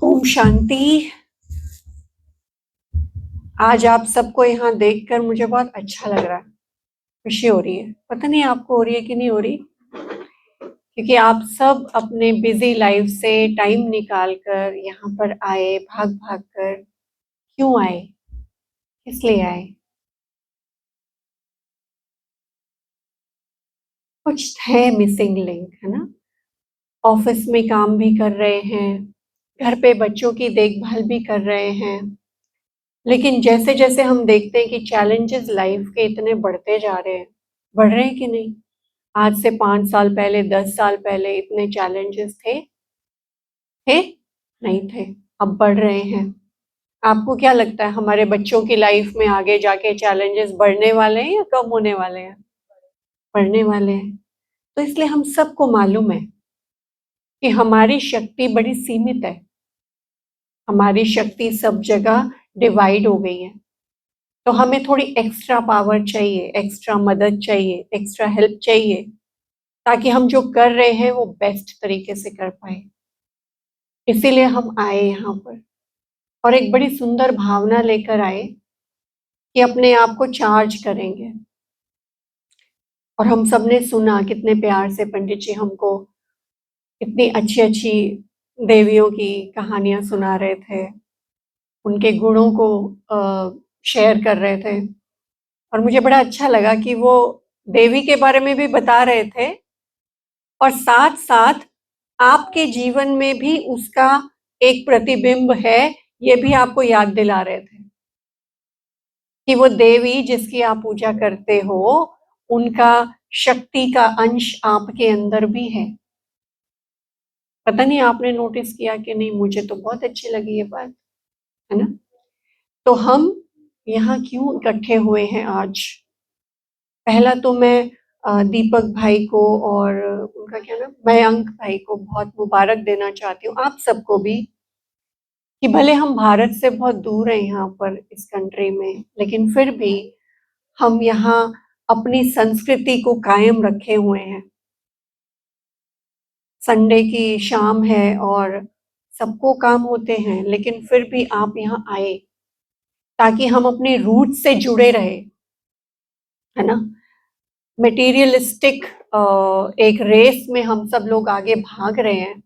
ओम शांति। आज आप सबको यहाँ देखकर मुझे बहुत अच्छा लग रहा है, खुशी हो रही है। पता नहीं आपको हो रही है कि नहीं हो रही, क्योंकि आप सब अपने बिजी लाइफ से टाइम निकाल कर यहाँ पर आए, भाग भाग कर। क्यों आए, किस लिए आए? कुछ है मिसिंग लिंक, है ना। ऑफिस में काम भी कर रहे हैं, घर पे बच्चों की देखभाल भी कर रहे हैं, लेकिन जैसे जैसे हम देखते हैं कि चैलेंजेस लाइफ के इतने बढ़ते जा रहे हैं, बढ़ रहे हैं कि नहीं। आज से 5 साल पहले, 10 साल पहले इतने चैलेंजेस थे नहीं थे, अब बढ़ रहे हैं। आपको क्या लगता है, हमारे बच्चों की लाइफ में आगे जाके चैलेंजेस बढ़ने वाले हैं या कम होने वाले हैं? बढ़ने वाले हैं। तो इसलिए हम सबको मालूम है कि हमारी शक्ति बड़ी सीमित है, हमारी शक्ति सब जगह डिवाइड हो गई है। तो हमें थोड़ी एक्स्ट्रा पावर चाहिए, एक्स्ट्रा मदद चाहिए, एक्स्ट्रा हेल्प चाहिए, ताकि हम जो कर रहे हैं वो बेस्ट तरीके से कर पाए। इसीलिए हम आए यहाँ पर, और एक बड़ी सुंदर भावना लेकर आए कि अपने आप को चार्ज करेंगे। और हम सबने सुना कितने प्यार से पंडित जी हमको इतनी अच्छी अच्छी देवियों की कहानियां सुना रहे थे, उनके गुणों को शेयर कर रहे थे। और मुझे बड़ा अच्छा लगा कि वो देवी के बारे में भी बता रहे थे, और साथ साथ आपके जीवन में भी उसका एक प्रतिबिंब है, ये भी आपको याद दिला रहे थे कि वो देवी जिसकी आप पूजा करते हो, उनका शक्ति का अंश आपके अंदर भी है। पता नहीं आपने नोटिस किया कि नहीं, मुझे तो बहुत अच्छी लगी ये बात, है ना। तो हम यहाँ क्यों इकट्ठे हुए हैं आज? पहला तो मैं दीपक भाई को और उनका क्या नाम, मयंक भाई को बहुत मुबारक देना चाहती हूँ, आप सबको भी, कि भले हम भारत से बहुत दूर हैं यहाँ पर इस कंट्री में, लेकिन फिर भी हम यहाँ अपनी संस्कृति को कायम रखे हुए हैं। संडे की शाम है और सबको काम होते हैं, लेकिन फिर भी आप यहाँ आए ताकि हम अपने रूट से जुड़े रहे, है ना। मटेरियलिस्टिक एक रेस में हम सब लोग आगे भाग रहे हैं,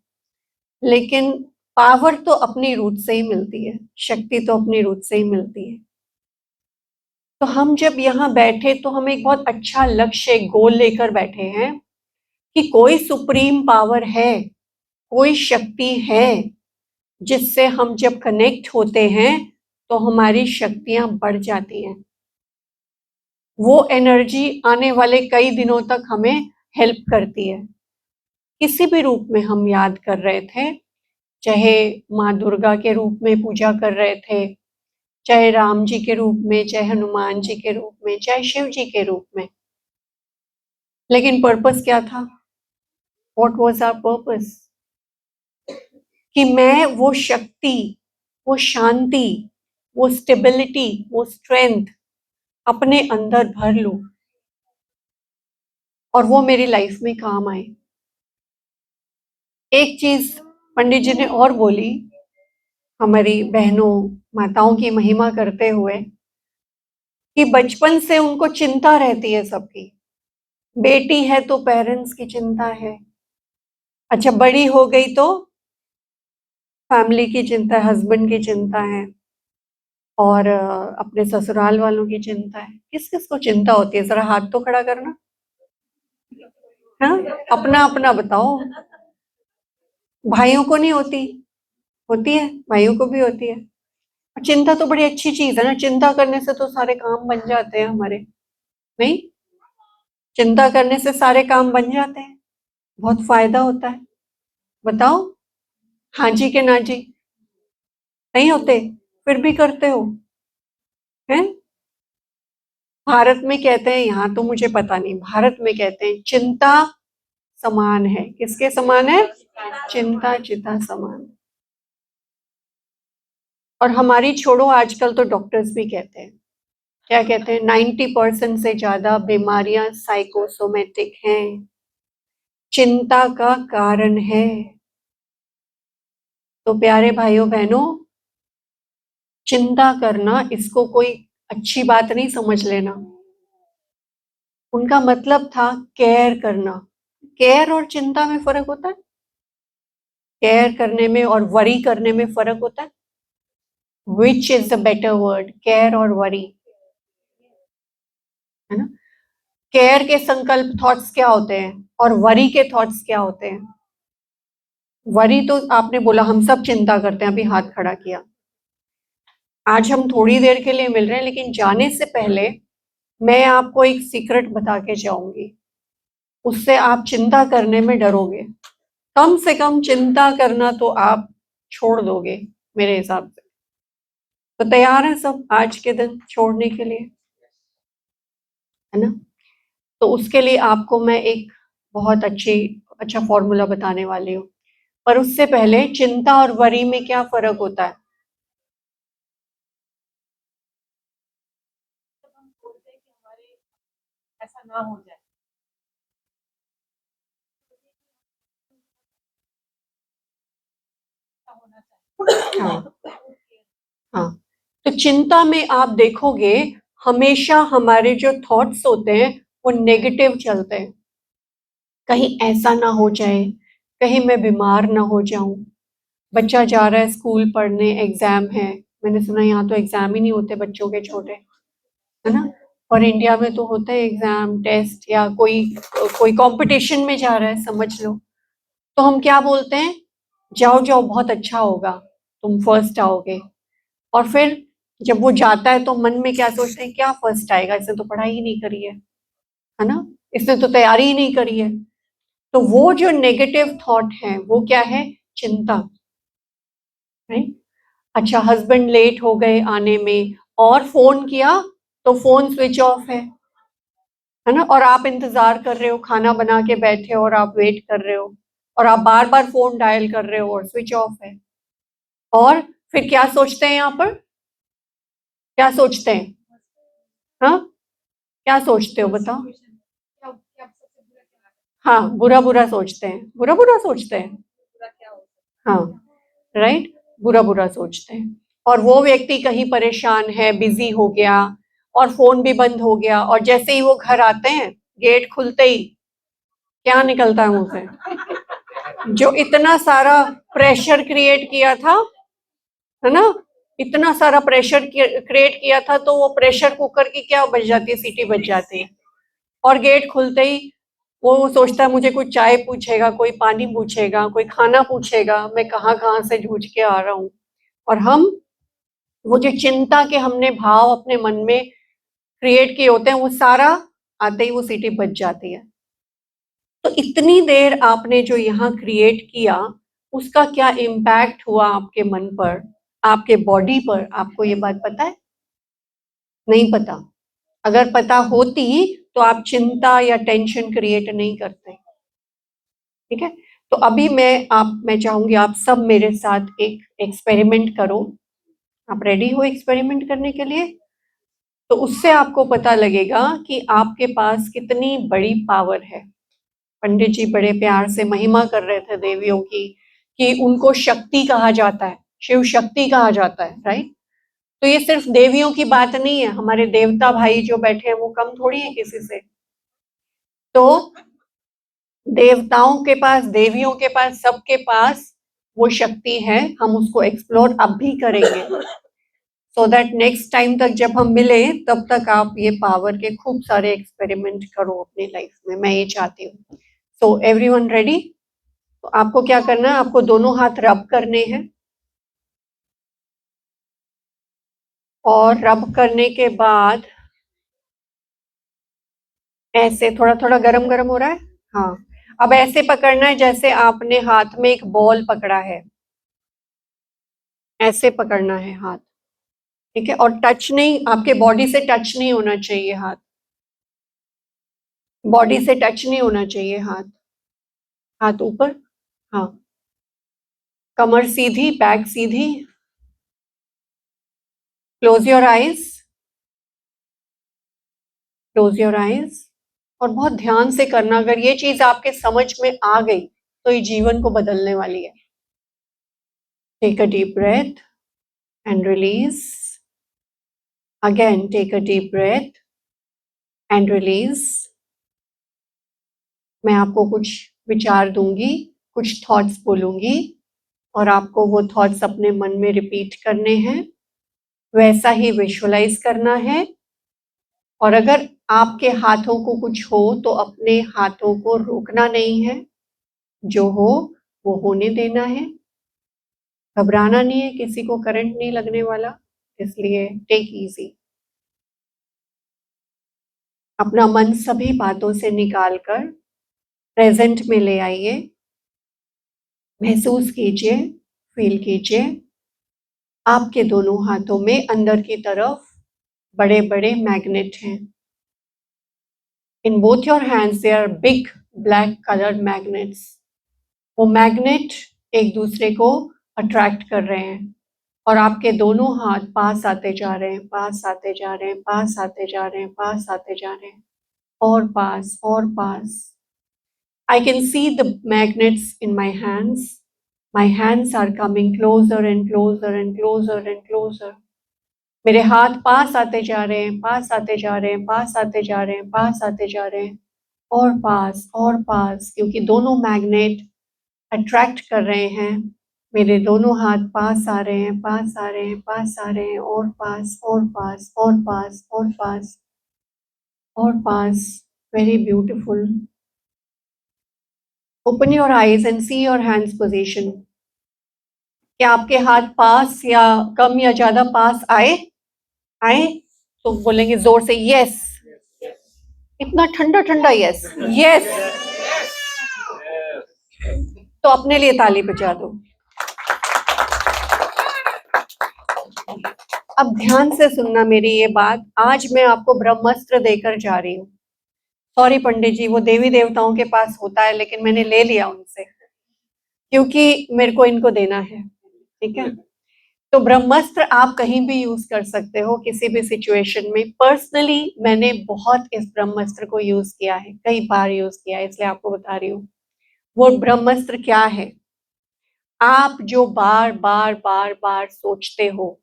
लेकिन पावर तो अपनी रूट से ही मिलती है, शक्ति तो अपनी रूट से ही मिलती है। तो हम जब यहाँ बैठे तो हम एक बहुत अच्छा लक्ष्य, एक गोल लेकर बैठे हैं कि कोई सुप्रीम पावर है, कोई शक्ति है, जिससे हम जब कनेक्ट होते हैं तो हमारी शक्तियां बढ़ जाती हैं। वो एनर्जी आने वाले कई दिनों तक हमें हेल्प करती है। किसी भी रूप में हम याद कर रहे थे, चाहे माँ दुर्गा के रूप में पूजा कर रहे थे, चाहे राम जी के रूप में, चाहे हनुमान जी के रूप में, चाहे शिव जी के रूप में, लेकिन पर्पस क्या था? What was our purpose? कि मैं वो शक्ति, वो शांति, वो स्टेबिलिटी, वो स्ट्रेंथ अपने अंदर भर लूं और वो मेरी लाइफ में काम आए। एक चीज पंडित जी ने और बोली, हमारी बहनों माताओं की महिमा करते हुए, कि बचपन से उनको चिंता रहती है सबकी। बेटी है तो पेरेंट्स की चिंता है, अच्छा बड़ी हो गई तो फैमिली की चिंता है, हस्बैंड की चिंता है, और अपने ससुराल वालों की चिंता है। किस किस को चिंता होती है, जरा हाथ तो खड़ा करना। हाँ, अपना अपना बताओ। भाइयों को नहीं होती? होती है, भाइयों को भी होती है। और चिंता तो बड़ी अच्छी चीज है ना, चिंता करने से तो सारे काम बन जाते हैं हमारे। नहीं, चिंता करने से सारे काम बन जाते हैं, बहुत फायदा होता है। बताओ, हाँ जी के ना जी? नहीं होते, फिर भी करते हो, हैं? भारत में कहते हैं, यहाँ तो मुझे पता नहीं, भारत में कहते हैं चिंता समान है। किसके समान है? चिंता चिता समान। और हमारी छोड़ो, आजकल तो डॉक्टर्स भी कहते हैं, क्या कहते हैं, 90% से ज्यादा बीमारियां साइकोसोमेटिक हैं, चिंता का कारण है। तो प्यारे भाइयों बहनों, चिंता करना इसको कोई अच्छी बात नहीं समझ लेना। उनका मतलब था केयर करना। केयर और चिंता में फर्क होता है। केयर करने में और वरी करने में फर्क होता है। Which is the better word, care और वरी? है ना? केयर के संकल्प थॉट्स क्या होते हैं और वरी के थॉट्स क्या होते हैं? वरी तो आपने बोला हम सब चिंता करते हैं, अभी हाथ खड़ा किया। आज हम थोड़ी देर के लिए मिल रहे हैं, लेकिन जाने से पहले मैं आपको एक सीक्रेट बता के जाऊंगी। उससे आप चिंता करने में डरोगे। कम से कम चिंता करना तो आप छोड़ दोगे मेरे हिसाब से। तो तैयार है सब आज के दिन छोड़ने के लिए? है ना? तो उसके लिए आपको मैं एक बहुत अच्छा फॉर्मूला बताने वाली हूँ। पर उससे पहले चिंता और वरी में क्या फर्क होता है? ऐसा ना हो जाए। हाँ, हाँ। तो चिंता में आप देखोगे हमेशा हमारे जो थॉट्स होते हैं वो नेगेटिव चलते हैं। कहीं ऐसा ना हो जाए, कहीं मैं बीमार ना हो जाऊं। बच्चा जा रहा है स्कूल पढ़ने, एग्जाम है। मैंने सुना यहाँ तो एग्जाम ही नहीं होते बच्चों के छोटे, है ना? और इंडिया में तो होता है एग्जाम, टेस्ट, या कोई कोई कंपटीशन में जा रहा है समझ लो। तो हम क्या बोलते हैं? जाओ जाओ, बहुत अच्छा होगा, तुम फर्स्ट आओगे। और फिर जब वो जाता है तो मन में क्या सोचते हैं? क्या फर्स्ट आएगा, इसने तो पढ़ाई ही नहीं करी है ना? इसने तो तैयारी ही नहीं करी है। तो वो जो नेगेटिव थॉट है वो क्या है? चिंता। राइट? अच्छा, हस्बैंड लेट हो गए आने में और फोन किया तो फोन स्विच ऑफ है ना? और आप इंतजार कर रहे हो, खाना बना के बैठे हो और आप वेट कर रहे हो, और आप बार बार फोन डायल कर रहे हो और स्विच ऑफ है। और फिर क्या सोचते हैं यहाँ पर? क्या सोचते हैं? हाँ, क्या सोचते हो बताओ? हाँ, बुरा बुरा सोचते हैं, बुरा बुरा सोचते हैं। हाँ, राइट, बुरा बुरा सोचते हैं। और वो व्यक्ति कहीं परेशान है, बिजी हो गया और फोन भी बंद हो गया, और जैसे ही वो घर आते हैं गेट खुलते ही क्या निकलता है मुंह से? जो इतना सारा प्रेशर क्रिएट किया था, है ना? इतना सारा प्रेशर क्रिएट किया था, तो वो प्रेशर कुकर की क्या बज जाती है? सीटी बज जाती है। और गेट खुलते ही वो सोचता है मुझे कोई चाय पूछेगा, कोई पानी पूछेगा, कोई खाना पूछेगा, मैं कहाँ कहाँ से जूझ के आ रहा हूँ। और हम वो जो चिंता के हमने भाव अपने मन में क्रिएट किए होते हैं, वो सारा आते ही वो सीटी बज जाती है। तो इतनी देर आपने जो यहाँ क्रिएट किया, उसका क्या इम्पैक्ट हुआ आपके मन पर, आपके बॉडी पर? आपको ये बात पता है? नहीं पता। अगर पता होती तो आप चिंता या टेंशन क्रिएट नहीं करते। ठीक है? तो अभी मैं चाहूंगी आप सब मेरे साथ एक एक्सपेरिमेंट करो। आप रेडी हो एक्सपेरिमेंट करने के लिए? तो उससे आपको पता लगेगा कि आपके पास कितनी बड़ी पावर है। पंडित जी बड़े प्यार से महिमा कर रहे थे देवियों की, कि उनको शक्ति कहा जाता है, शिव शक्ति कहा जाता है। राइट? तो ये सिर्फ देवियों की बात नहीं है, हमारे देवता भाई जो बैठे हैं वो कम थोड़ी है किसी से। तो देवताओं के पास, देवियों के पास, सबके पास वो शक्ति है। हम उसको एक्सप्लोर अब भी करेंगे, सो दैट नेक्स्ट टाइम तक जब हम मिले तब तक आप ये पावर के खूब सारे एक्सपेरिमेंट करो अपनी लाइफ में। मैं ये चाहती हूँ। So everyone ready? तो आपको क्या करना है? आपको दोनों हाथ रब करने हैं, और रब करने के बाद ऐसे थोड़ा थोड़ा गरम गरम हो रहा है। हाँ, अब ऐसे पकड़ना है जैसे आपने हाथ में एक बॉल पकड़ा है, ऐसे पकड़ना है हाथ। ठीक है? और टच नहीं, आपके बॉडी से टच नहीं होना चाहिए हाथ। बॉडी से टच नहीं होना चाहिए हाथ। हाथ ऊपर। हाँ, कमर सीधी, बैक सीधी। Close your eyes, close your eyes. और बहुत ध्यान से करना। अगर ये चीज आपके समझ में आ गई तो ये जीवन को बदलने वाली है। Take a deep breath and release. Again, take a deep breath and release. मैं आपको कुछ विचार दूंगी, कुछ थॉट्स बोलूंगी और आपको वो थॉट्स अपने मन में रिपीट करने हैं, वैसा ही विजुअलाइज करना है। और अगर आपके हाथों को कुछ हो तो अपने हाथों को रोकना नहीं है, जो हो वो होने देना है। घबराना नहीं है, किसी को करंट नहीं लगने वाला, इसलिए टेक इजी। अपना मन सभी बातों से निकालकर प्रेजेंट में ले आइए। महसूस कीजिए, फील कीजिए, आपके दोनों हाथों में अंदर की तरफ बड़े बड़े मैग्नेट हैं। In both your hands there are big black coloured magnets. वो मैग्नेट एक दूसरे को अट्रैक्ट कर रहे हैं और आपके दोनों हाथ पास आते जा रहे हैं, पास आते जा रहे हैं, पास आते जा रहे हैं, पास आते जा रहे हैं, और पास और पास। I can see the magnets in my hands. My hands are coming closer and closer and closer and closer. मेरे हाथ पास आते जा रहे हैं, पास आते जा रहे हैं, पास आते जा रहे हैं, पास आते जा रहे हैं, और पास, क्योंकि दोनों मैग्नेट अट्रैक्ट कर रहे हैं। मेरे दोनों हाथ पास आ रहे हैं, पास आ रहे हैं, पास आ रहे हैं, और पास और पास और पास और पास और पास। Very beautiful. Open your eyes and see your hands position. क्या आपके हाथ पास या कम या ज्यादा पास आए? आए तो बोलेंगे जोर से यस। इतना ठंडा ठंडा यस, यस। तो अपने लिए ताली बजा दो। अब ध्यान से सुनना मेरी ये बात। आज मैं आपको ब्रह्मास्त्र देकर जा रही हूँ। सॉरी पंडित जी, वो देवी देवताओं के पास होता है, लेकिन मैंने ले लिया उनसे क्योंकि मेरे को इनको देना है। ठीक है, तो ब्रह्मास्त्र आप कहीं भी यूज कर सकते हो, किसी भी सिचुएशन में। पर्सनली मैंने बहुत इस ब्रह्मास्त्र को यूज किया है, कई बार यूज किया है, इसलिए आपको बता रही हूँ। वो ब्रह्मास्त्र क्या है? आप जो बार बार बार बार सोचते हो,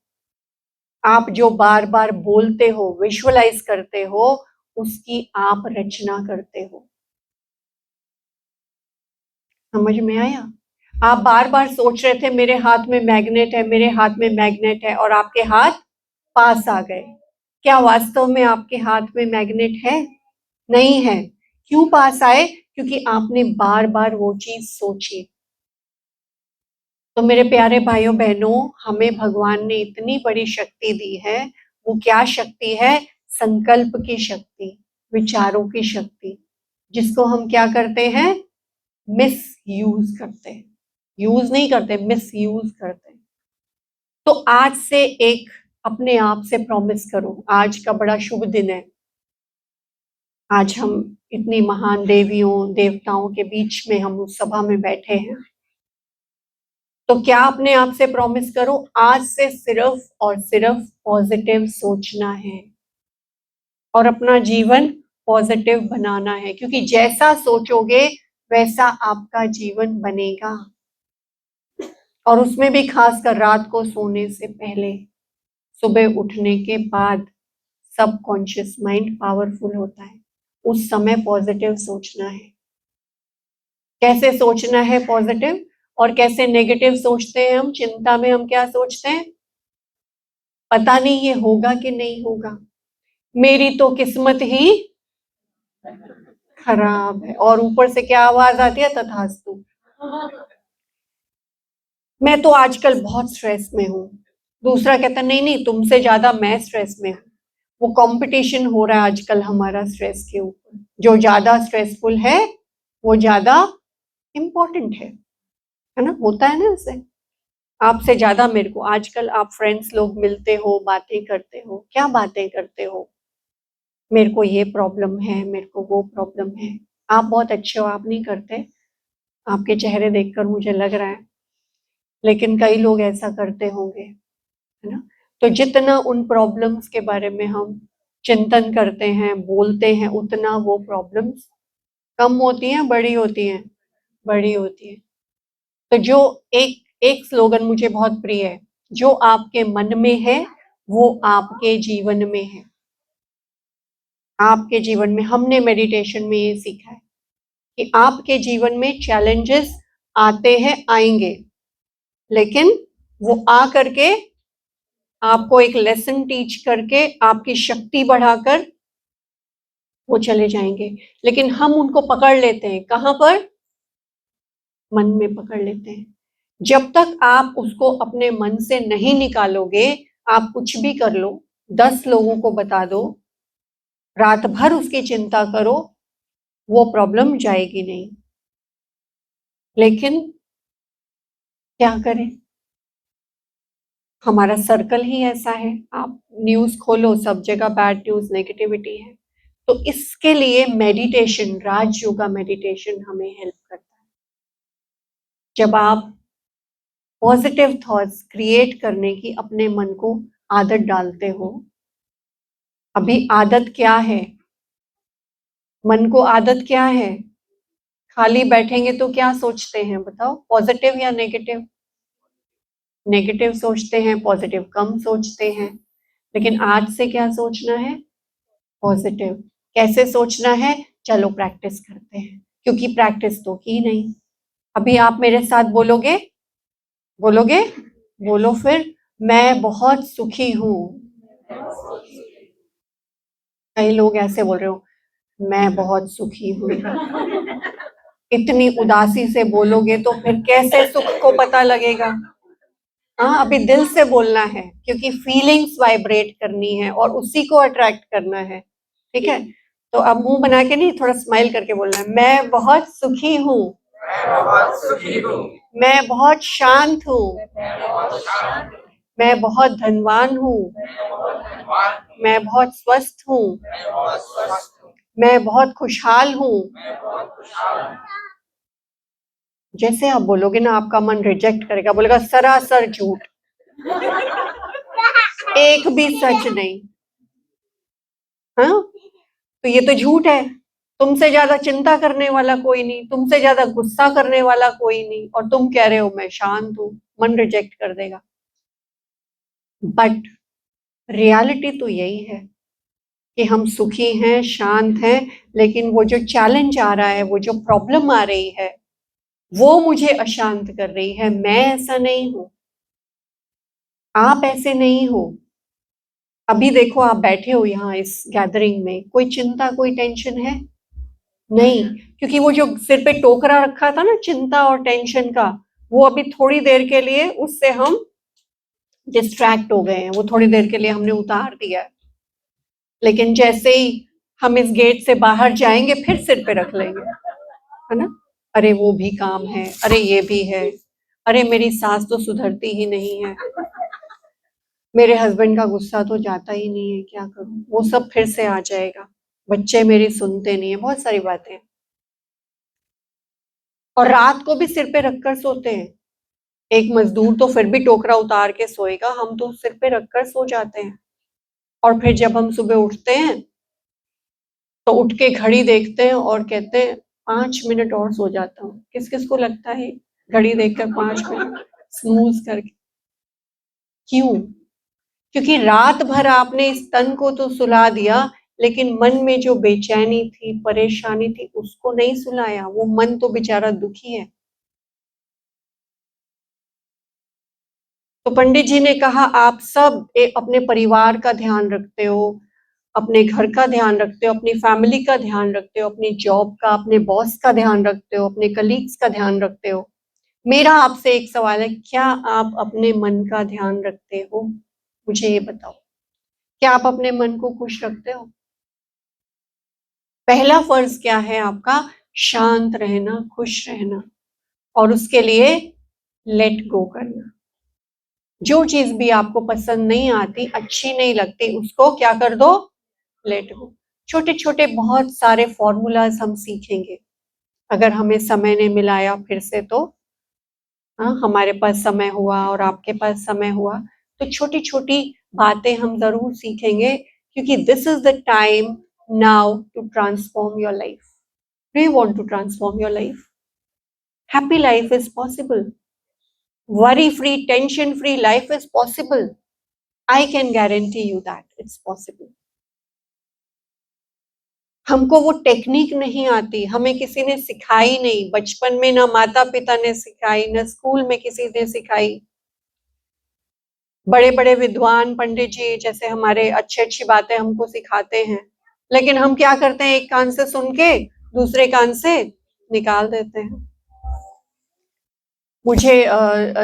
आप जो बार बार बोलते हो, विजुअलाइज करते हो, उसकी आप रचना करते हो। समझ में आया? आप बार बार सोच रहे थे मेरे हाथ में मैग्नेट है, मेरे हाथ में मैग्नेट है, और आपके हाथ पास आ गए। क्या वास्तव में आपके हाथ में मैग्नेट है? नहीं है। क्यों पास आए? क्योंकि आपने बार बार वो चीज सोची। तो मेरे प्यारे भाइयों बहनों, हमें भगवान ने इतनी बड़ी शक्ति दी है। वो क्या शक्ति है? संकल्प की शक्ति, विचारों की शक्ति, जिसको हम क्या करते हैं? मिस यूज करते हैं। यूज नहीं करते, मिस यूज करते हैं। तो आज से एक अपने आप से प्रॉमिस करो। आज का बड़ा शुभ दिन है। आज हम इतनी महान देवियों देवताओं के बीच में हम उस सभा में बैठे हैं। तो क्या अपने आप से प्रॉमिस करो, आज से सिर्फ और सिर्फ पॉजिटिव सोचना है और अपना जीवन पॉजिटिव बनाना है, क्योंकि जैसा सोचोगे वैसा आपका जीवन बनेगा। और उसमें भी खासकर रात को सोने से पहले, सुबह उठने के बाद सबकॉन्शियस माइंड पावरफुल होता है। उस समय पॉजिटिव सोचना है। कैसे सोचना है पॉजिटिव, और कैसे नेगेटिव सोचते हैं हम? चिंता में हम क्या सोचते हैं? पता नहीं ये होगा कि नहीं होगा, मेरी तो किस्मत ही खराब है। और ऊपर से क्या आवाज आती है? तथास्तु। मैं तो आजकल बहुत स्ट्रेस में हूँ। दूसरा कहता नहीं नहीं, तुमसे ज्यादा मैं स्ट्रेस में हूँ। वो कंपटीशन हो रहा है आजकल हमारा स्ट्रेस के ऊपर। जो ज्यादा स्ट्रेसफुल है वो ज्यादा इम्पोर्टेंट है ना? होता है ना ऐसे। आपसे ज्यादा मेरे को आजकल, आप फ्रेंड्स लोग मिलते हो, बातें करते हो, क्या बातें करते हो? मेरे को ये प्रॉब्लम है, मेरे को वो प्रॉब्लम है। आप बहुत अच्छे हो, आप नहीं करते, आपके चेहरे देखकर मुझे लग रहा है, लेकिन कई लोग ऐसा करते होंगे, है ना? तो जितना उन प्रॉब्लम्स के बारे में हम चिंतन करते हैं, बोलते हैं, उतना वो प्रॉब्लम्स कम होती हैं, बड़ी होती हैं, बड़ी होती है। तो जो एक एक स्लोगन मुझे बहुत प्रिय है, जो आपके मन में है वो आपके जीवन में है। आपके जीवन में हमने मेडिटेशन में ये सीखा है कि आपके जीवन में चैलेंजेस आते हैं, आएंगे, लेकिन वो आ करके आपको एक लेसन टीच करके आपकी शक्ति बढ़ाकर वो चले जाएंगे। लेकिन हम उनको पकड़ लेते हैं, कहां पर? मन में पकड़ लेते हैं। जब तक आप उसको अपने मन से नहीं निकालोगे, आप कुछ भी कर लो, 10 लोगों को बता दो, रात भर उसकी चिंता करो, वो प्रॉब्लम जाएगी नहीं। लेकिन क्या करें, हमारा सर्कल ही ऐसा है। आप न्यूज खोलो, सब जगह बैड न्यूज, नेगेटिविटी है। तो इसके लिए मेडिटेशन, राज योगा मेडिटेशन हमें हेल्प करता है। जब आप पॉजिटिव थॉट्स क्रिएट करने की अपने मन को आदत डालते हो, अभी आदत क्या है, मन को आदत क्या है? खाली बैठेंगे तो क्या सोचते हैं बताओ, पॉजिटिव या नेगेटिव? नेगेटिव सोचते हैं, पॉजिटिव कम सोचते हैं। लेकिन आज से क्या सोचना है? पॉजिटिव। कैसे सोचना है? चलो प्रैक्टिस करते हैं, क्योंकि प्रैक्टिस तो की नहीं। अभी आप मेरे साथ बोलोगे? बोलोगे? बोलो फिर, मैं बहुत सुखी हूं। कई लोग ऐसे बोल रहे हो, मैं बहुत सुखी हूँ। इतनी उदासी से बोलोगे तो फिर कैसे सुख को पता लगेगा? हाँ, अभी दिल से बोलना है, क्योंकि फीलिंग्स वाइब्रेट करनी है और उसी को अट्रैक्ट करना है। ठीक है, तो अब मुंह बना के नहीं, थोड़ा स्माइल करके बोलना है, मैं बहुत सुखी हूँ, मैं बहुत शांत हूँ, मैं बहुत धनवान हूँ, मैं बहुत स्वस्थ हूँ, मैं बहुत खुशहाल हूँ। जैसे आप बोलोगे ना, आपका मन रिजेक्ट करेगा, बोलेगा सरासर झूठ, एक भी सच नहीं। हाँ, तो ये तो झूठ है। तुमसे ज्यादा चिंता करने वाला कोई नहीं, तुमसे ज्यादा गुस्सा करने वाला कोई नहीं, और तुम कह रहे हो मैं शांत हूं। मन रिजेक्ट कर देगा। बट रियलिटी तो यही है कि हम सुखी हैं, शांत हैं, लेकिन वो जो चैलेंज आ रहा है, वो जो प्रॉब्लम आ रही है, वो मुझे अशांत कर रही है। मैं ऐसा नहीं हूं, आप ऐसे नहीं हो। अभी देखो, आप बैठे हो यहाँ इस गैदरिंग में, कोई चिंता, कोई टेंशन है? नहीं, क्योंकि वो जो सिर पे टोकरा रखा था ना चिंता और टेंशन का, वो अभी थोड़ी देर के लिए उससे हम डिस्ट्रैक्ट हो गए हैं, वो थोड़ी देर के लिए हमने उतार दिया है। लेकिन जैसे ही हम इस गेट से बाहर जाएंगे, फिर सिर पे रख लेंगे, है ना? अरे वो भी काम है, अरे ये भी है, अरे मेरी सास तो सुधरती ही नहीं है, मेरे हस्बैंड का गुस्सा तो जाता ही नहीं है, क्या करूं, वो सब फिर से आ जाएगा, बच्चे मेरी सुनते नहीं है, बहुत सारी बातें। और रात को भी सिर पे रखकर सोते हैं। एक मजदूर तो फिर भी टोकरा उतार के सोएगा, हम तो सिर पे रखकर सो जाते हैं। और फिर जब हम सुबह उठते हैं तो उठ के घड़ी देखते हैं और कहते हैं 5 मिनट और सो जाता हूँ। किस किस को लगता है घड़ी देखकर 5 मिनट स्नूज करके? क्यों? क्योंकि रात भर आपने इस तन को तो सुला दिया, लेकिन मन में जो बेचैनी थी, परेशानी थी, उसको नहीं सुलाया। वो मन तो बेचारा दुखी है। तो पंडित जी ने कहा, आप सब अपने परिवार का ध्यान रखते हो, अपने घर का ध्यान रखते हो, अपनी फैमिली का ध्यान रखते हो, अपनी जॉब का, अपने बॉस का ध्यान रखते हो, अपने कलीग्स का ध्यान रखते हो। मेरा आपसे एक सवाल है, क्या आप अपने मन का ध्यान रखते हो? मुझे ये बताओ, क्या आप अपने मन को खुश रखते हो? पहला फर्ज क्या है आपका? शांत रहना, खुश रहना, और उसके लिए लेट गो करना। जो चीज भी आपको पसंद नहीं आती, अच्छी नहीं लगती, उसको क्या कर दो? Let go. छोटे छोटे बहुत सारे फॉर्मूलाज हम सीखेंगे, अगर हमें समय ने मिलाया फिर से तो। हाँ, हमारे पास समय हुआ और आपके पास समय हुआ, तो छोटी छोटी बातें हम जरूर सीखेंगे, क्योंकि this is the time now to transform your life. Do you want to transform your life? Happy life is possible. worry free, tension free life is possible. I can guarantee you that it's possible. हमको वो technique नहीं आती, हमें किसी ने सिखाई नहीं, बचपन में ना माता पिता ने सिखाई, ना स्कूल में किसी ने सिखाई। बड़े बड़े विद्वान पंडित जी जैसे हमारे अच्छी अच्छी बातें हमको सिखाते हैं, लेकिन हम क्या करते हैं, एक कान से सुन के दूसरे कान से निकाल देते हैं। मुझे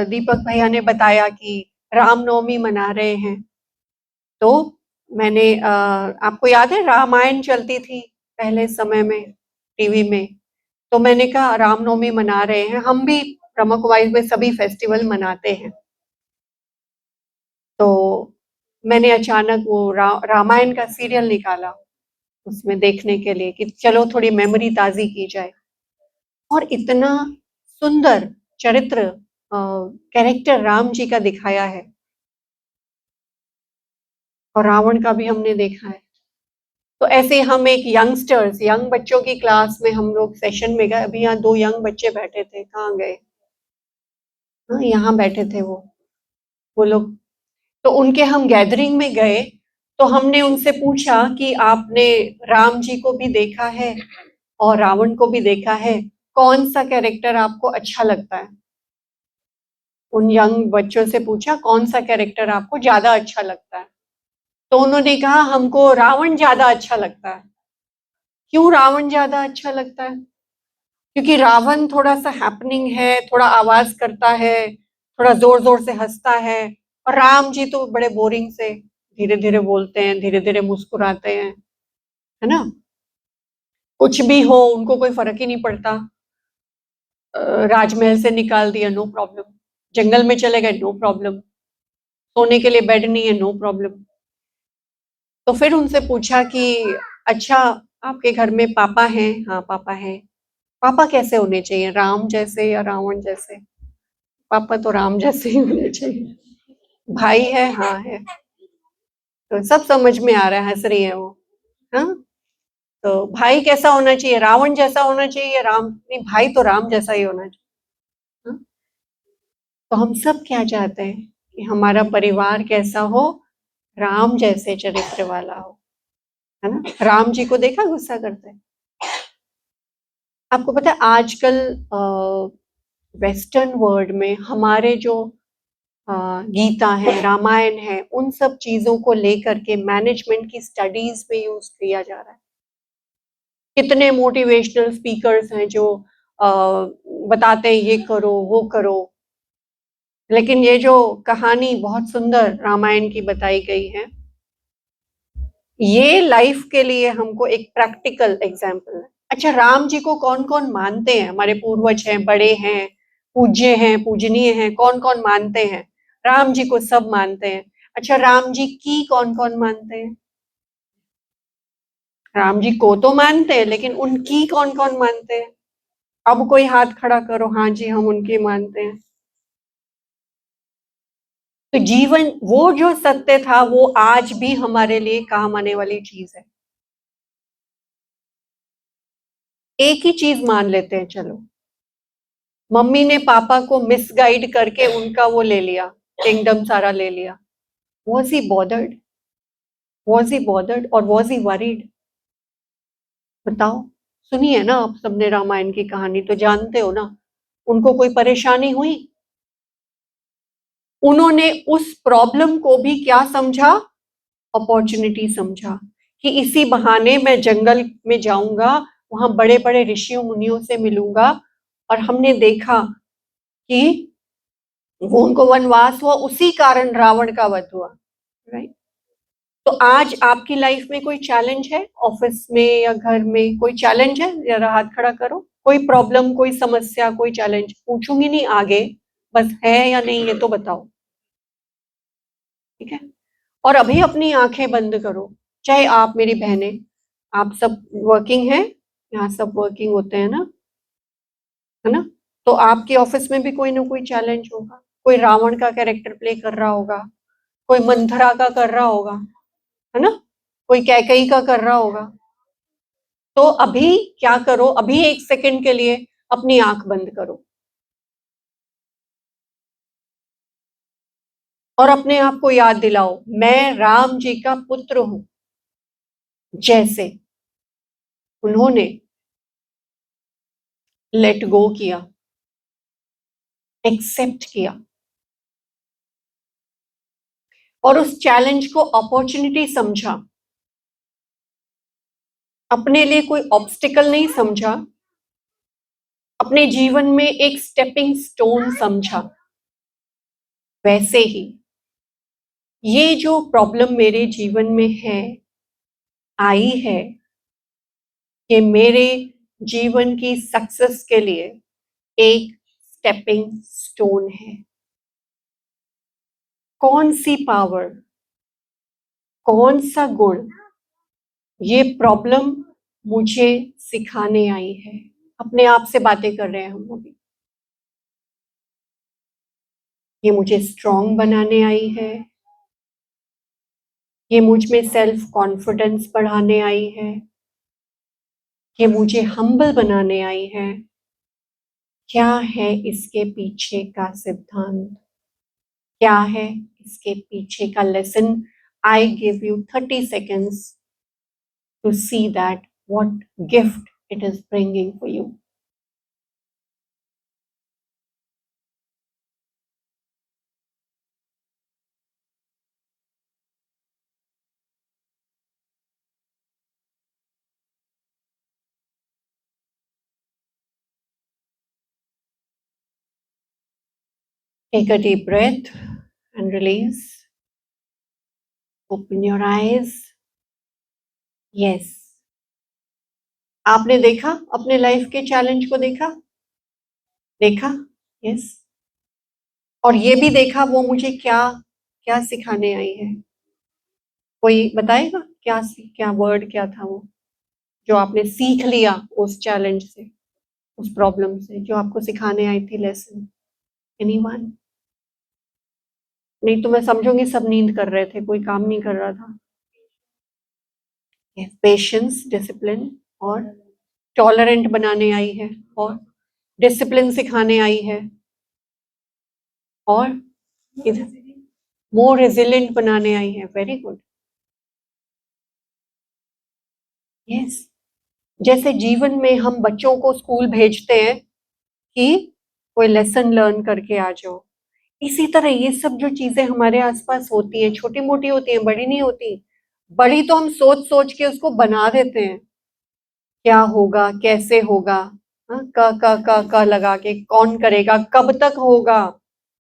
दीपक भैया ने बताया कि रामनवमी मना रहे हैं, तो मैंने आपको याद है रामायण चलती थी पहले समय में टीवी में, तो मैंने कहा रामनवमी मना रहे हैं, हम भी ब्रह्म कुमारी में सभी फेस्टिवल मनाते हैं, तो मैंने अचानक वो रामायण का सीरियल निकाला उसमें देखने के लिए कि चलो थोड़ी मेमोरी ताजी की जाए, और इतना सुंदर चरित्र कैरेक्टर राम जी का दिखाया है, और रावण का भी हमने देखा है। तो ऐसे हम एक यंग बच्चों की क्लास में हम लोग सेशन में गए, अभी यहाँ 2 यंग बच्चे बैठे थे, कहाँ गए? हाँ, यहाँ बैठे थे वो लोग। तो उनके हम गैदरिंग में गए, तो हमने उनसे पूछा कि आपने राम जी को भी देखा है और रावण को भी देखा है, कौन सा कैरेक्टर आपको अच्छा लगता है? उन यंग बच्चों से पूछा कौन सा कैरेक्टर आपको ज्यादा अच्छा लगता है, तो उन्होंने कहा हमको रावण ज्यादा अच्छा लगता है। क्यों रावण ज्यादा अच्छा लगता है? क्योंकि रावण थोड़ा सा हैपनिंग है, थोड़ा आवाज करता है, थोड़ा जोर जोर से हंसता है, और राम जी तो बड़े बोरिंग से धीरे धीरे बोलते हैं, धीरे धीरे मुस्कुराते हैं, है ना? कुछ भी हो उनको कोई फर्क ही नहीं पड़ता। राजमहल से निकाल दिया, नो प्रॉब्लम। जंगल में चले गए, नो प्रॉब्लम। सोने के लिए बेड नहीं है, नो प्रॉब्लम। तो फिर उनसे पूछा कि अच्छा, आपके घर में पापा हैं? हाँ, पापा हैं। पापा कैसे होने चाहिए, राम जैसे या रावण जैसे? पापा तो राम जैसे ही होने चाहिए। भाई है? हाँ है। तो सब समझ में आ रहा है, हंस रही है वो। हाँ, तो भाई कैसा होना चाहिए, रावण जैसा होना चाहिए या राम? नहीं, भाई तो राम जैसा ही होना चाहिए। हाँ? तो हम सब क्या चाहते हैं कि हमारा परिवार कैसा हो, राम जैसे चरित्र वाला हो, है ना? राम जी को देखा गुस्सा करते हैं। आपको पता है आजकल वेस्टर्न वर्ल्ड में हमारे जो गीता है, रामायण है, उन सब चीजों को लेकर के मैनेजमेंट की स्टडीज में यूज किया जा रहा है। कितने मोटिवेशनल स्पीकर्स हैं जो बताते हैं ये करो वो करो, लेकिन ये जो कहानी बहुत सुंदर रामायण की बताई गई है, ये लाइफ के लिए हमको एक प्रैक्टिकल एग्जाम्पल है। अच्छा, राम जी को कौन कौन मानते हैं? हमारे पूर्वज हैं, बड़े हैं, पूज्य हैं, पूजनीय हैं, कौन कौन मानते हैं? राम जी को सब मानते हैं। अच्छा, राम जी की कौन कौन मानते हैं? राम जी को तो मानते हैं, लेकिन उनकी कौन कौन मानते हैं? अब कोई हाथ खड़ा करो, हाँ जी हम उनकी मानते हैं। तो जीवन वो जो सत्य था वो आज भी हमारे लिए काम आने वाली चीज है। एक ही चीज मान लेते हैं, चलो मम्मी ने पापा को मिसगाइड करके उनका वो ले लिया, किंगडम सारा ले लिया। Was he bothered? Was he bothered और वॉज ही वरीड? बताओ। सुनी है ना आप सबने रामायण की कहानी, तो जानते हो ना उनको कोई परेशानी हुई? उन्होंने उस प्रॉब्लम को भी क्या समझा? अपॉर्चुनिटी समझा, कि इसी बहाने मैं जंगल में जाऊंगा, वहां बड़े बड़े ऋषियों मुनियों से मिलूंगा, और हमने देखा कि वो उनको वनवास हुआ, उसी कारण रावण का वध हुआ। राइट? तो आज आपकी लाइफ में कोई चैलेंज है, ऑफिस में या घर में कोई चैलेंज है? जरा हाथ खड़ा करो। कोई प्रॉब्लम, कोई समस्या, कोई चैलेंज? पूछूंगी नहीं आगे, बस है या नहीं ये तो बताओ। ठीक है? और अभी अपनी आंखें बंद करो, चाहे आप मेरी बहनें, आप सब वर्किंग हैं, यहाँ सब वर्किंग होते हैं ना, है ना? तो आपके ऑफिस में भी कोई ना कोई चैलेंज होगा, कोई रावण का कैरेक्टर प्ले कर रहा होगा, कोई मंथरा का कर रहा होगा, है ना? कोई कैकई का कर रहा होगा। तो अभी क्या करो, अभी 1 सेकंड के लिए अपनी आंख बंद करो। और अपने आप को याद दिलाओ, मैं राम जी का पुत्र हूं। जैसे उन्होंने लेट गो किया, एक्सेप्ट किया और उस चैलेंज को अपॉर्चुनिटी समझा, अपने लिए कोई ऑब्स्टिकल नहीं समझा, अपने जीवन में एक स्टेपिंग स्टोन समझा। वैसे ही ये जो प्रॉब्लम मेरे जीवन में है, आई है, कि मेरे जीवन की सक्सेस के लिए एक स्टेपिंग स्टोन है। कौन सी पावर, कौन सा गुण ये प्रॉब्लम मुझे सिखाने आई है? अपने आप से बातें कर रहे हैं हम अभी। ये मुझे स्ट्रांग बनाने आई है, ये मुझ में सेल्फ कॉन्फिडेंस बढ़ाने आई है, ये मुझे हम्बल बनाने आई है। क्या है इसके पीछे का सिद्धांत, क्या है इसके पीछे का lesson? I give you 30 seconds to see that what gift it is bringing for you. Take a deep breath and release. Open your eyes. Yes. आपने देखा अपने लाइफ के चैलेंज को? देखा? देखा? यस। और ये भी देखा वो मुझे क्या क्या सिखाने आई है? कोई बताएगा क्या क्या वर्ड क्या था वो जो आपने सीख लिया उस चैलेंज से, उस प्रॉब्लम से, जो आपको सिखाने आई थी लेसन? एनीवन? नहीं तो मैं समझूंगी सब नींद कर रहे थे, कोई काम नहीं कर रहा था। पेशेंस, डिसिप्लिन और टॉलरेंट बनाने आई है, और डिसिप्लिन सिखाने आई है, और मोर रेजिलिएंट बनाने आई है। Very good. यस। जैसे जीवन में हम बच्चों को स्कूल भेजते हैं कि कोई लेसन लर्न करके आ जाओ, इसी तरह ये सब जो चीजें हमारे आसपास होती हैं, छोटी मोटी होती हैं, बड़ी नहीं होती। बड़ी तो हम सोच सोच के उसको बना देते हैं, क्या होगा, कैसे होगा, हाँ, क लगा के कौन करेगा, कब तक होगा,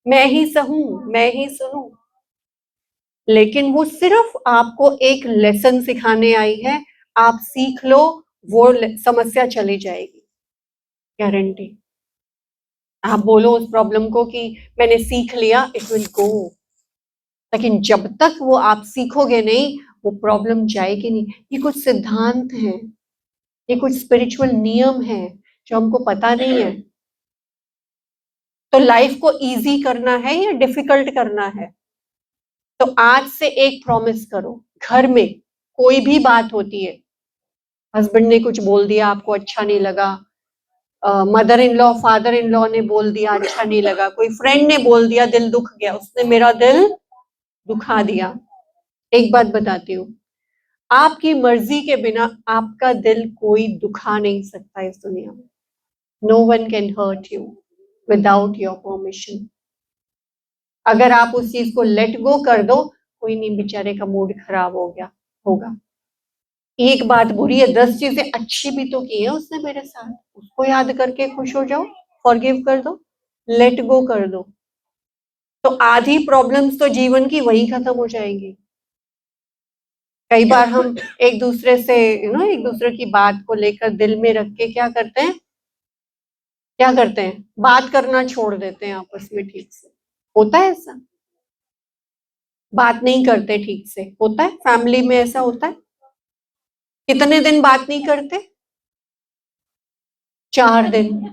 मैं ही सहूं, मैं ही सुनूं। लेकिन वो सिर्फ आपको एक लेसन सिखाने आई है। आप सीख लो, वो समस्या चली जाएगी, गारंटी। आप बोलो उस प्रॉब्लम को कि मैंने सीख लिया, इट विल गो। लेकिन जब तक वो आप सीखोगे नहीं, वो प्रॉब्लम जाएगी नहीं। ये कुछ सिद्धांत हैं, ये कुछ स्पिरिचुअल नियम है जो हमको पता नहीं है। तो लाइफ को इजी करना है या डिफिकल्ट करना है? तो आज से एक प्रॉमिस करो, घर में कोई भी बात होती है, हस्बैंड ने कुछ बोल दिया, आपको अच्छा नहीं लगा, mother in law, father in law ने बोल दिया, अच्छा नहीं लगा, कोई फ्रेंड ने बोल दिया, दिल दुख गया, उसने मेरा दिल दुखा दिया। एक बात बताती हूँ, आपकी मर्जी के बिना आपका दिल कोई दुखा नहीं सकता इस दुनिया में। No one can hurt you without your permission. अगर आप उस चीज को लेट गो कर दो, कोई नहीं, बेचारे का मूड खराब हो गया होगा। एक बात बुरी है, 10 चीजें अच्छी भी तो की है उसने मेरे साथ, उसको याद करके खुश हो जाओ, फॉरगिव कर दो, लेट गो कर दो। तो आधी प्रॉब्लम्स तो जीवन की वही खत्म हो जाएंगी। कई बार हम एक दूसरे से एक दूसरे की बात को लेकर दिल में रख के क्या करते हैं, क्या करते हैं, बात करना छोड़ देते हैं आपस में। ठीक से होता है ऐसा? बात नहीं करते ठीक से, होता है फैमिली में, ऐसा होता है। कितने दिन बात नहीं करते? 4 दिन,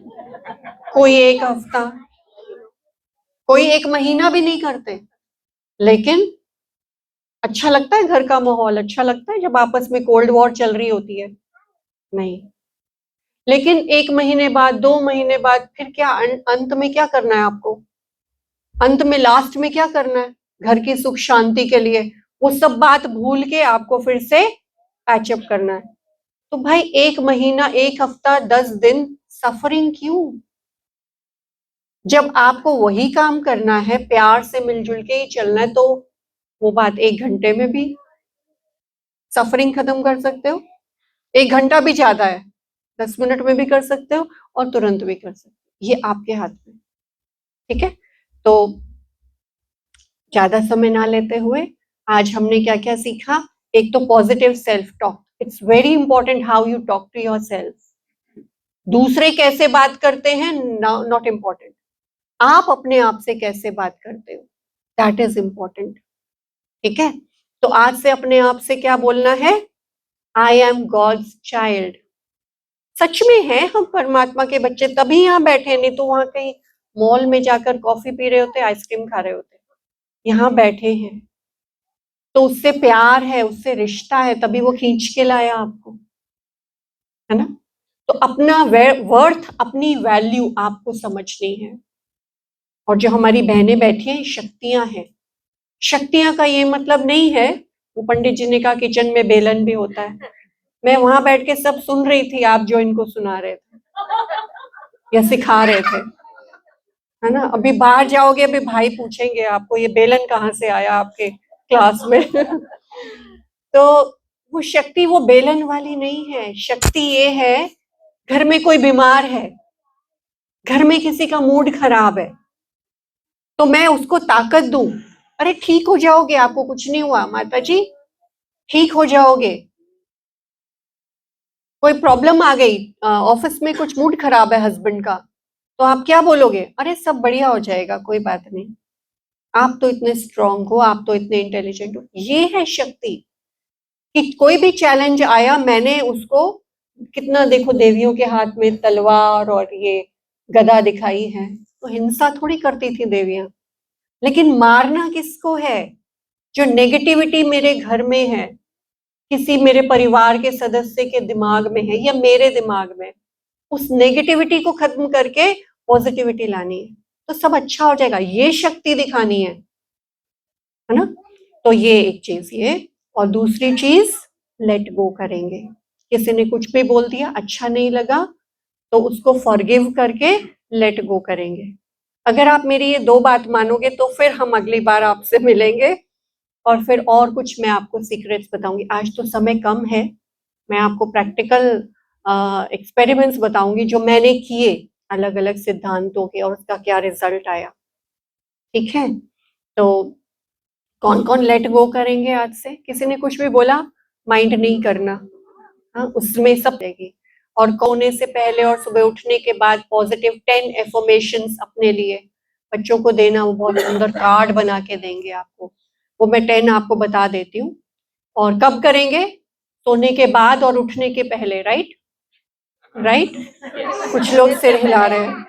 कोई एक हफ्ता, कोई एक महीना भी नहीं करते। लेकिन अच्छा लगता है, घर का माहौल अच्छा लगता है जब आपस में कोल्ड वॉर चल रही होती है? नहीं। लेकिन 1 महीने बाद, 2 महीने बाद फिर क्या, अंत में क्या करना है आपको? अंत में, लास्ट में क्या करना है? घर की सुख शांति के लिए, वो सब बात भूल के आपको फिर से पैचअप करना है। तो भाई 1 महीना, 1 हफ्ता, 10 दिन सफरिंग क्यों? जब आपको वही काम करना है, प्यार से मिलजुल के ही चलना है, तो वो बात 1 घंटे में भी सफरिंग खत्म कर सकते हो। 1 घंटा भी ज्यादा है, 10 मिनट में भी कर सकते हो और तुरंत भी कर सकते हो, ये आपके हाथ में। ठीक है, तो ज्यादा समय ना लेते हुए आज हमने क्या क्या सीखा। एक तो positive self talk, it's very important how you talk to your self. दूसरे कैसे बात करते हैं नॉट इम्पॉर्टेंट, आप अपने आप से कैसे बात करते हो, दैट इज इम्पॉर्टेंट। ठीक है, तो आज से अपने आप से क्या बोलना है, आई एम गॉड्स चाइल्ड। सच में है हम परमात्मा के बच्चे, तभी यहाँ बैठे, नहीं तो वहां कहीं मॉल में जाकर कॉफी पी रहे होते, आइसक्रीम खा रहे होते। यहाँ बैठे हैं तो उससे प्यार है, उससे रिश्ता है, तभी वो खींच के लाया आपको, है ना। तो अपना वर्थ, अपनी वैल्यू आपको समझनी है। और जो हमारी बहनें बैठी हैं, शक्तियां हैं। शक्तियां का ये मतलब नहीं है, वो पंडित जी ने कहा किचन में बेलन भी होता है। मैं वहां बैठ के सब सुन रही थी, आप जो इनको सुना रहे थे या सिखा रहे थे, है ना। अभी बाहर जाओगे, अभी भाई पूछेंगे आपको ये बेलन कहाँ से आया आपके क्लास में। तो वो शक्ति वो बेलन वाली नहीं है। शक्ति ये है, घर में कोई बीमार है, घर में किसी का मूड खराब है, तो मैं उसको ताकत दूं, अरे ठीक हो जाओगे, आपको कुछ नहीं हुआ माता जी, ठीक हो जाओगे। कोई प्रॉब्लम आ गई, ऑफिस में कुछ मूड खराब है हस्बैंड का, तो आप क्या बोलोगे, अरे सब बढ़िया हो जाएगा, कोई बात नहीं, आप तो इतने स्ट्रांग हो, आप तो इतने इंटेलिजेंट हो। ये है शक्ति कि कोई भी चैलेंज आया, मैंने उसको कितना, देखो देवियों के हाथ में तलवार और ये गदा दिखाई है, तो हिंसा थोड़ी करती थी देवियां, लेकिन मारना किसको है, जो नेगेटिविटी मेरे घर में है, किसी मेरे परिवार के सदस्य के दिमाग में है या मेरे दिमाग में, उस नेगेटिविटी को खत्म करके पॉजिटिविटी लानी है, तो सब अच्छा हो जाएगा। ये शक्ति दिखानी है ना। तो ये एक चीज ये, और दूसरी चीज लेट गो करेंगे। किसी ने कुछ भी बोल दिया, अच्छा नहीं लगा, तो उसको फॉरगिव करके लेट गो करेंगे। अगर आप मेरी ये 2 बात मानोगे, तो फिर हम अगली बार आपसे मिलेंगे और फिर और कुछ मैं आपको सीक्रेट्स बताऊंगी। आज तो समय कम है, मैं आपको प्रैक्टिकल एक्सपेरिमेंट्स बताऊंगी जो मैंने किए अलग अलग सिद्धांतों के, और उसका क्या रिजल्ट आया। ठीक है, तो कौन कौन लेट गो करेंगे आज से? किसी ने कुछ भी बोला, माइंड नहीं करना, हाँ उसमें सब रहेगी। और सोने से पहले और सुबह उठने के बाद पॉजिटिव 10 एफर्मेशंस अपने लिए बच्चों को देना, वो बहुत सुंदर कार्ड बना के देंगे आपको, वो मैं 10 आपको बता देती हूँ। और कब करेंगे? सोने के बाद और उठने के पहले, राइट राइट। कुछ लोग सिर हिला रहे हैं,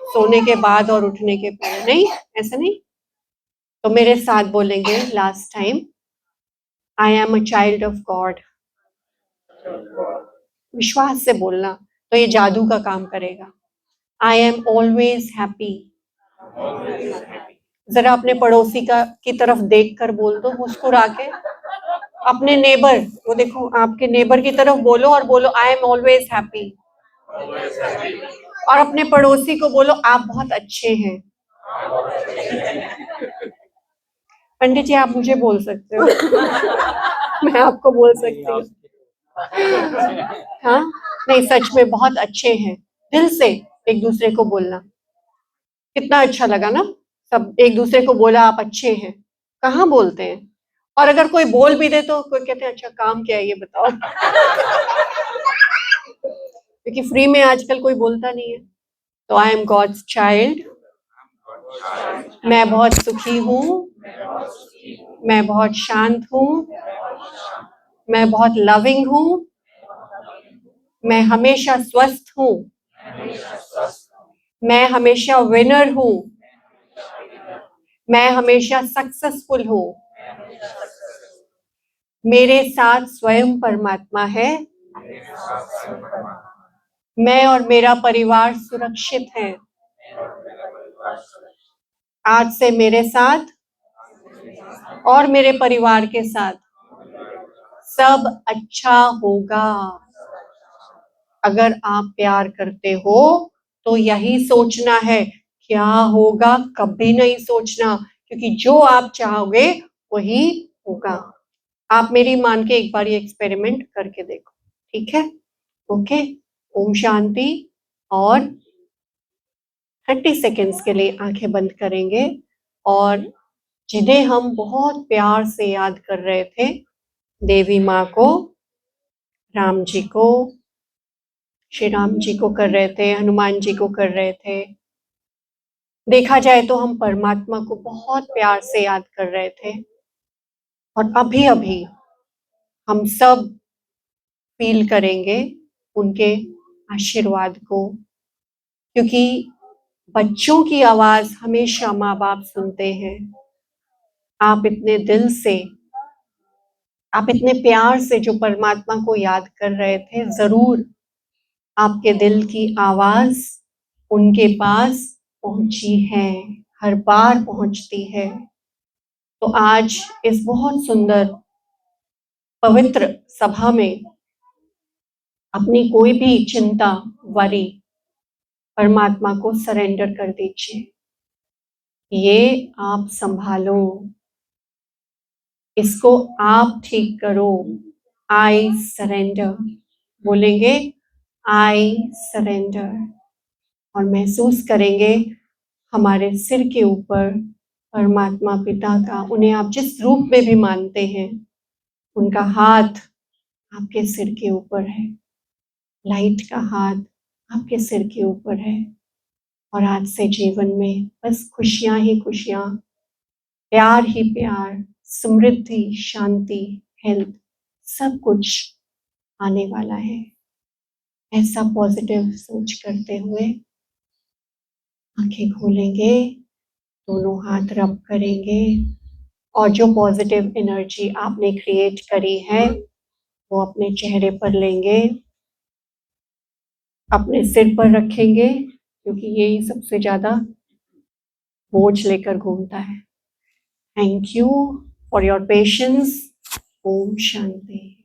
सोने के बाद और उठने के पहले नहीं, ऐसा नहीं। तो मेरे साथ बोलेंगे last time, I am a child of God. विश्वास से बोलना, तो ये जादू का काम करेगा। I am always happy. जरा अपने पड़ोसी का की तरफ देख कर बोल दो, मुस्कुरा के। अपने नेबर, वो देखो आपके नेबर की तरफ बोलो और बोलो आई एम ऑलवेज हैप्पी। और अपने पड़ोसी को बोलो आप बहुत अच्छे हैं। पंडित जी आप मुझे बोल सकते हो। मैं आपको बोल सकती हूँ। हाँ नहीं, सच में बहुत अच्छे हैं, दिल से एक दूसरे को बोलना। कितना अच्छा लगा ना, सब एक दूसरे को बोला आप अच्छे हैं, कहाँ बोलते हैं। और अगर कोई बोल भी दे तो कोई कहते हैं अच्छा काम क्या है ये बताओ। क्योंकि फ्री में आजकल कोई बोलता नहीं है। तो आई एम गॉड्स चाइल्ड, मैं बहुत सुखी हूँ, मैं बहुत शांत हूँ, मैं बहुत लविंग हूँ, मैं हमेशा स्वस्थ हूँ, मैं हमेशा विनर हूँ, मैं हमेशा सक्सेसफुल हूँ, मेरे साथ स्वयं परमात्मा है, मैं और मेरा परिवार सुरक्षित है। आज से मेरे साथ और मेरे परिवार के साथ सब अच्छा होगा। अगर आप प्यार करते हो तो यही सोचना है, क्या होगा कभी नहीं सोचना, क्योंकि जो आप चाहोगे वही होगा। आप मेरी मान के एक बार ये एक्सपेरिमेंट करके देखो, ठीक है? ओके, ओम शांति। और 30 सेकेंड्स के लिए आंखें बंद करेंगे और जिन्हें हम बहुत प्यार से याद कर रहे थे, देवी माँ को, राम जी को, श्री राम जी को कर रहे थे, हनुमान जी को कर रहे थे, देखा जाए तो हम परमात्मा को बहुत प्यार से याद कर रहे थे। और अभी अभी हम सब फील करेंगे उनके आशीर्वाद को, क्योंकि बच्चों की आवाज हमेशा माँ बाप सुनते हैं। आप इतने दिल से, आप इतने प्यार से जो परमात्मा को याद कर रहे थे, जरूर आपके दिल की आवाज उनके पास पहुंची है, हर बार पहुंचती है। तो आज इस बहुत सुंदर पवित्र सभा में अपनी कोई भी चिंता, वरी परमात्मा को सरेंडर कर दीजिए। ये आप संभालो, इसको आप ठीक करो। आई सरेंडर बोलेंगे, आई सरेंडर, और महसूस करेंगे हमारे सिर के ऊपर परमात्मा पिता का, उन्हें आप जिस रूप में भी मानते हैं, उनका हाथ आपके सिर के ऊपर है, लाइट का हाथ आपके सिर के ऊपर है। और आज से जीवन में बस खुशियां ही खुशियां, प्यार ही प्यार, समृद्धि, शांति, हेल्थ, सब कुछ आने वाला है। ऐसा पॉजिटिव सोच करते हुए आंखें खोलेंगे, दोनों हाथ रब करेंगे, और जो पॉजिटिव एनर्जी आपने क्रिएट करी है वो अपने चेहरे पर लेंगे, अपने सिर पर रखेंगे, क्योंकि यही सबसे ज्यादा बोझ लेकर घूमता है। Thank you for your patience. ओम शांति।